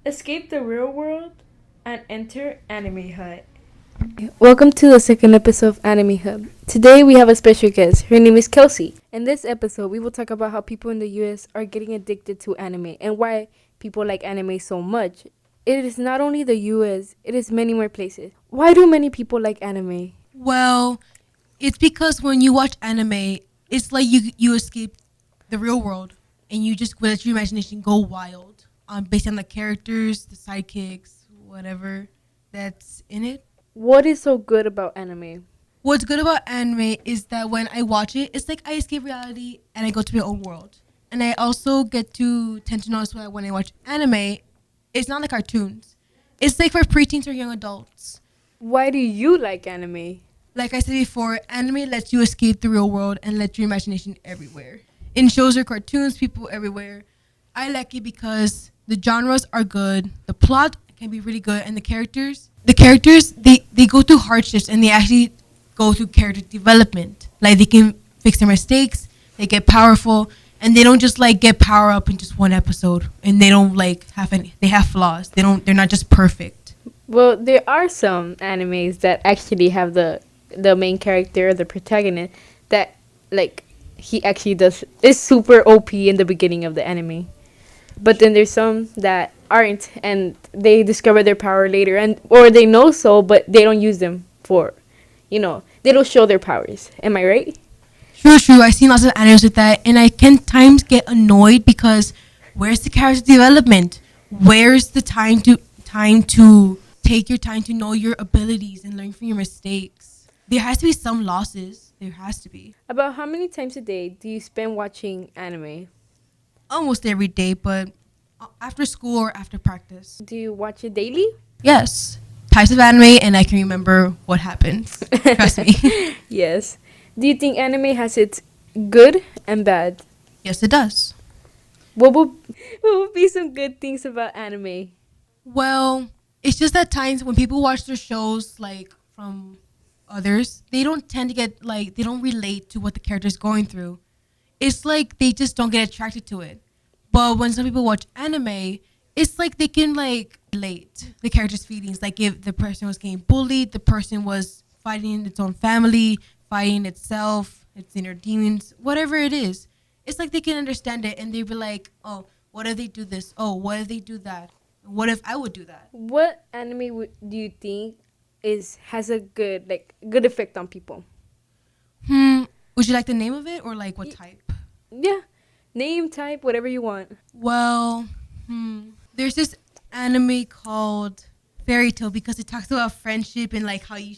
Escape the real world and enter Anime Hut. Welcome to the second episode of Anime Hub. Today we have a special guest. Her name is Kelsey. In this episode, we will talk about how people in the US are getting addicted to anime and why people like anime so much. It is not only the US, it is many more places. Why do many people like anime? Well, it's because when you watch anime, it's like you escape the real world and you just let your imagination go wild based on the characters, the sidekicks, whatever that's in it. What is so good about anime? What's good about anime is that when I watch it, it's like I escape reality and I go to my own world. And I also get to tend to notice that when I watch anime, it's not like cartoons. It's like for preteens or young adults. Why do you like anime? Like I said before, anime lets you escape the real world and let your imagination everywhere. In shows or cartoons, people everywhere. I like it because the genres are good, the plot can be really good, and the characters, they go through hardships and they actually go through character development. Like they can fix their mistakes, they get powerful, and they don't just like get power up in just one episode. And they don't like they have flaws. They're not just perfect. Well, there are some animes that actually have the main character, the protagonist, that like he actually is super OP in the beginning of the anime. But then there's some that aren't, and they discover their power later, or they know so, but they don't use them they don't show their powers. Am I right? True. I've seen lots of animes with that, and I can times get annoyed because where's the character development? Where's the time to take your time to know your abilities and learn from your mistakes? There has to be some losses. There has to be. About how many times a day do you spend watching anime? Almost every day, but after school or after practice. Do you watch it daily? Yes. Types of anime, and I can remember what happens. Trust me. Yes. Do you think anime has its good and bad? Yes, it does. What would be some good things about anime? Well, it's just that times when people watch their shows like from others, they don't tend to get like they don't relate to what the character's going through. It's like they just don't get attracted to it. But when some people watch anime, it's like they can like relate the character's feelings. Like if the person was getting bullied, the person was fighting its own family, fighting itself, its inner demons, whatever it is. It's like they can understand it and they be like, oh, what if they do this? Oh, what if they do that? What if I would do that? What anime do you think has a good effect on people? Would you like the name of it or like what type? Yeah, name, type, whatever you want. Well, there's this anime called Fairy Tale because it talks about friendship and like how you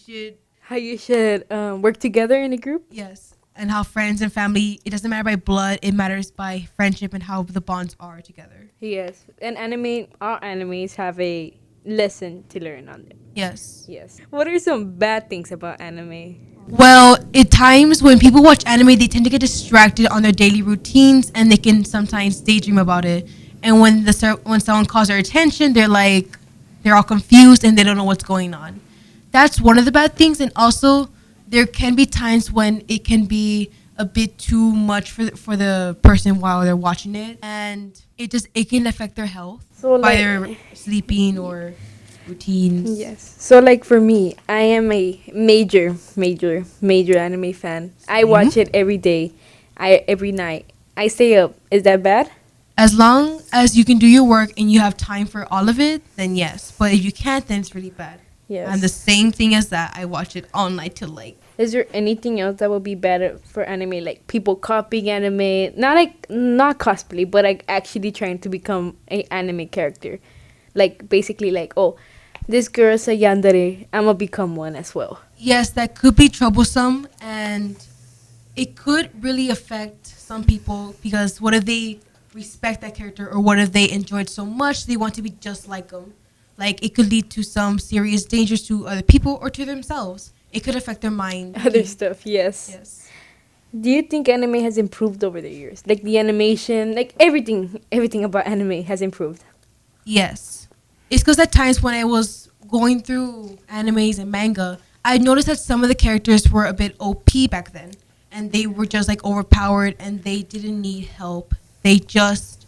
should work together in a group. Yes, and how friends and family, it doesn't matter by blood, it matters by friendship and how the bonds are together. Yes, and all animes have a lesson to learn on them. Yes. What are some bad things about anime? Well, at times when people watch anime, they tend to get distracted on their daily routines and they can sometimes daydream about it. And when someone calls their attention, they're all confused and they don't know what's going on. That's one of the bad things. And also, there can be times when it can be a bit too much for the person while they're watching it, and it can affect their health by their sleeping or routines. Yes. So like for me, I am a major anime fan. I watch it every day. Every night. I stay up. Is that bad? As long as you can do your work and you have time for all of it, then yes. But if you can't, then it's really bad. Yes. And the same thing as that, I watch it all night till like. Is there anything else that would be better for anime? Like people copying anime, not cosplay, but like actually trying to become an anime character. Like basically like, oh, this girl's a yandere, I'm gonna become one as well. Yes, that could be troublesome, and it could really affect some people because what if they respect that character, or what if they enjoyed so much they want to be just like them? Like it could lead to some serious dangers to other people or to themselves. It could affect their mind. Other stuff, yes. Do you think anime has improved over the years? Like the animation, like everything about anime has improved. Yes. It's because at times when I was going through animes and manga, I noticed that some of the characters were a bit OP back then. And they were just like overpowered and they didn't need help. They just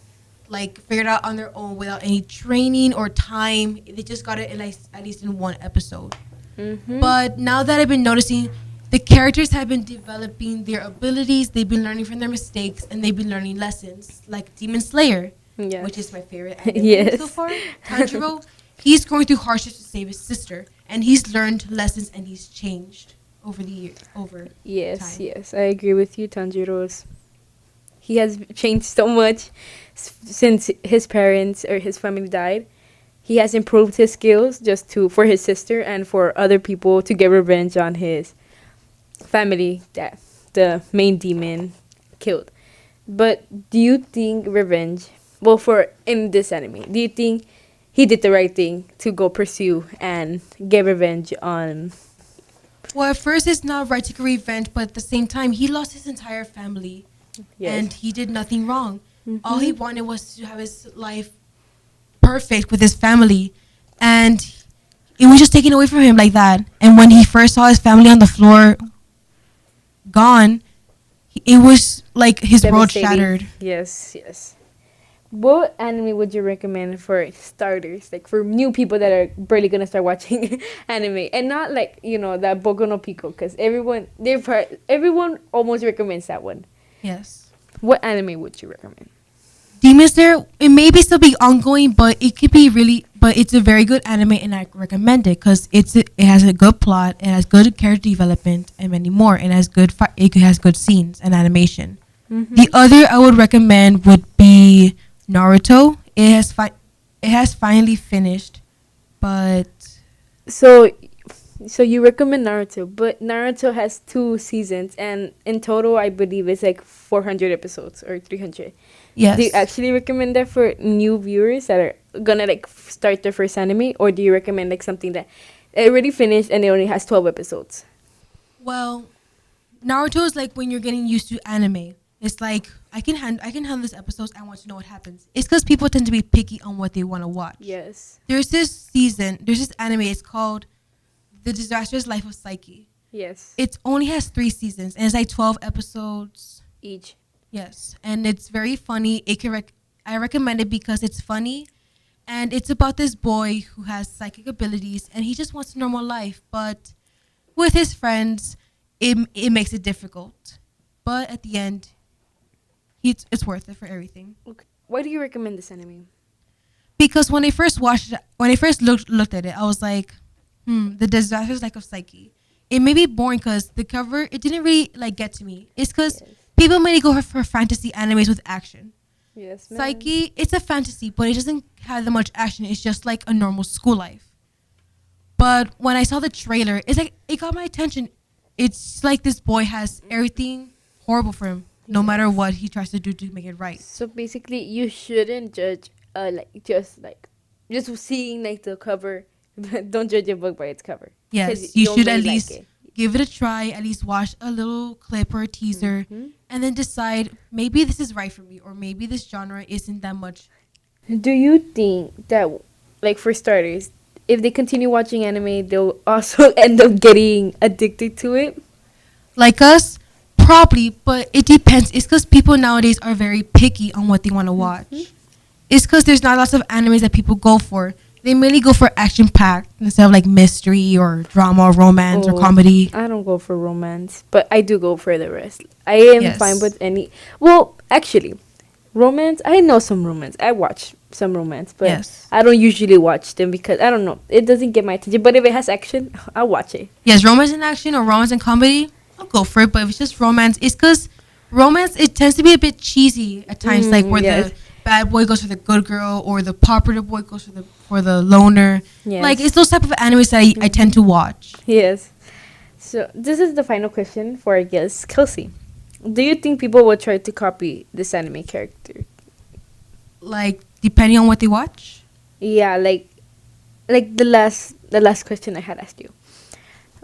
like figured out on their own without any training or time. They just got it in like at least in one episode. Mm-hmm. But now that I've been noticing, the characters have been developing their abilities. They've been learning from their mistakes, and they've been learning lessons. Like Demon Slayer, Yes. which is my favorite anime Yes. so far. Tanjiro, he's going through hardships to save his sister, and he's learned lessons and he's changed over the years. Over Yes, time. yes, I agree with you, Tanjiro's. He has changed so much since his parents or his family died. He has improved his skills just to for his sister and for other people to get revenge on his family that the main demon killed. But do you think revenge? Well, for in this anime, do you think he did the right thing to go pursue and get revenge on? Well, at first it's not right to get revenge, but at the same time, he lost his entire family, and he did nothing wrong. All he wanted was to have his life perfect with his family, and it was just taken away from him like that. And when he first saw his family on the floor gone, it was like his world Devastating. shattered. Yes, yes. What anime would you recommend for starters, like for new people that are barely gonna start watching anime, and not like that Boku no Pico, because everyone almost recommends that one. Yes. What anime would you recommend? Demon Slayer, it may be still be ongoing, but it could be but it's a very good anime, and I recommend it because it has a good plot, it has good character development, and many more. It has it has good scenes and animation. The other I would recommend would be Naruto. It has finally finished, but So, you recommend Naruto, but Naruto has 2 seasons, and in total, I believe it's like 400 episodes or 300. yes. Do you actually recommend that for new viewers that are gonna like start their first anime, or do you recommend like something that it already finished and it only has 12 episodes? Well, Naruto is like when you're getting used to anime. It's like I can handle this episodes. I want to know what happens. It's because people tend to be picky on what they want to watch. Yes. There's this anime. It's called The Disastrous Life of Psyche. Yes. It only has 3 seasons and it's like 12 episodes. Each. Yes, and it's very funny. I recommend it because it's funny, and it's about this boy who has psychic abilities, and he just wants a normal life, but with his friends, it makes it difficult. But at the end, it's worth it for everything. Okay. Why do you recommend this anime? Because when I first watched it, when I first looked at it, I was like, The Disastrous Life of Psyche. It may be boring because the cover, it didn't really like get to me. It's because people mainly go for fantasy animes with action. Yes. Ma'am. Psyche, it's a fantasy, but it doesn't have that much action. It's just like a normal school life. But when I saw the trailer, it's like it got my attention. It's like this boy has everything horrible for him, no matter what he tries to do to make it right. So basically, you shouldn't judge just seeing like the cover. Don't judge a book by its cover. 'Cause Yes, you should may at like least it. give it a try. At least watch a little clip or a teaser, and then decide maybe this is right for me, or maybe this genre isn't that much. Do you think that, like for starters, if they continue watching anime, they'll also end up getting addicted to it? Like us, probably, but it depends. It's because people nowadays are very picky on what they want to watch. It's because there's not lots of animes that people go for. They mainly go for action packed instead of like mystery or drama or romance or comedy. I don't go for romance, but I do go for the rest. I am Yes. fine with any. Well, actually, romance. I know some romance. I watch some romance, but Yes. I don't usually watch them because I don't know. It doesn't get my attention. But if it has action, I'll watch it. Yes, romance and action or romance and comedy, I'll go for it. But if it's just romance, it's because romance, it tends to be a bit cheesy at times, like where yes. the bad boy goes for the good girl or the popular boy goes for the loner. Yes. Like it's those type of animes that I tend to watch. Yes. So this is the final question for our guest, Kelsey. Do you think people will try to copy this anime character? Like depending on what they watch. Yeah, like the last question I had asked you.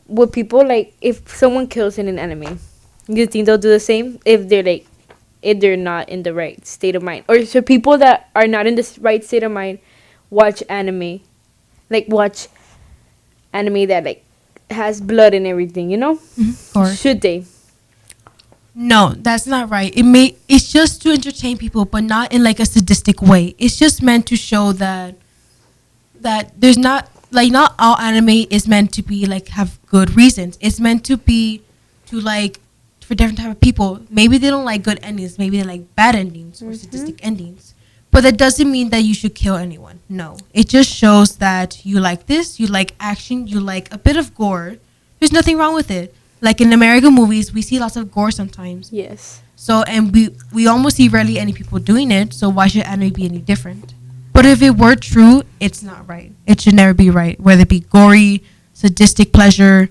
Would people like if someone kills in an anime? You think they'll do the same if they're not in the right state of mind, or should people that are not in the right state of mind watch anime, watch anime that like has blood and everything? Of course. Should they? No, that's not right. It's just to entertain people, but not in like a sadistic way. It's just meant to show that there's not like not all anime is meant to be like have good reasons. It's meant to be to like for different type of people. Maybe they don't like good endings. Maybe they like bad endings or sadistic endings. But that doesn't mean that you should kill anyone. No, it just shows that you like this. You like action. You like a bit of gore. There's nothing wrong with it. Like in American movies, we see lots of gore sometimes. Yes. So and we almost see rarely any people doing it. So why should anime be any different? But if it were true, it's not right. It should never be right. Whether it be gory, sadistic pleasure,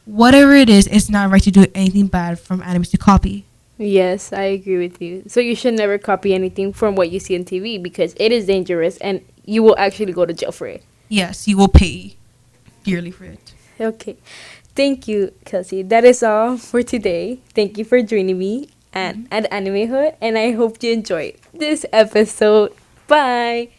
whatever it is, it's not right to do anything bad from animes to copy. Yes, I agree with you. So you should never copy anything from what you see on TV because it is dangerous and you will actually go to jail for it. Yes, you will pay dearly for it. Okay. Thank you, Kelsey. That is all for today. Thank you for joining me at Anime Hood, and I hope you enjoyed this episode. Bye.